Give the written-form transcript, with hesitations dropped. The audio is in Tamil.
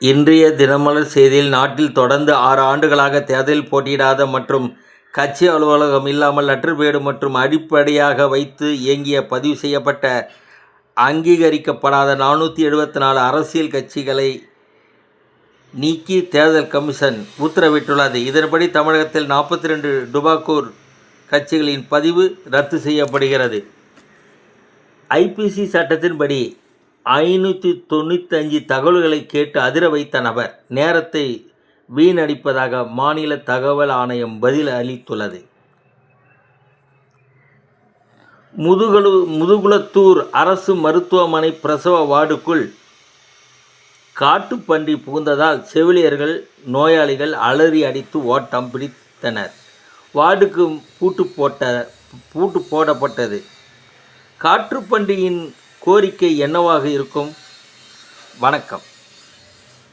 இன்றைய தினமலர் செய்தியில் நாட்டில் தொடர்ந்து 6 ஆண்டுகளாக தேர்தலில் போட்டியிடாத மற்றும் கட்சி அலுவலகம் இல்லாமல் லெட்டர்பேடு மற்றும் அடிப்படையாக வைத்து இயங்கிய பதிவு செய்யப்பட்ட அங்கீகரிக்கப்படாத 474 அரசியல் கட்சிகளை நீக்கி தேர்தல் கமிஷன் உத்தரவிட்டுள்ளது. இதன்படி தமிழகத்தில் 42 டுபாக்கூர் கட்சிகளின் பதிவு ரத்து செய்யப்படுகிறது. ஐபிசி சட்டத்தின்படி 595 தகவல்களை கேட்டு அதிர வைத்த நபர் நேரத்தை வீணடிப்பதாக மாநில தகவல் ஆணையம் பதில் அளித்துள்ளது. முதுகுளத்தூர் அரசு மருத்துவமனை பிரசவ வார்டுக்குள் காட்டுப்பன்றி புகுந்ததால் செவிலியர்கள் நோயாளிகள் அலறி அடித்து ஓட்டம் பிடித்தனர். வார்டுக்கு பூட்டு போடப்பட்டது. காட்டுப்பன்றியின் கோரிக்கை என்னவாக இருக்கும்? வணக்கம்.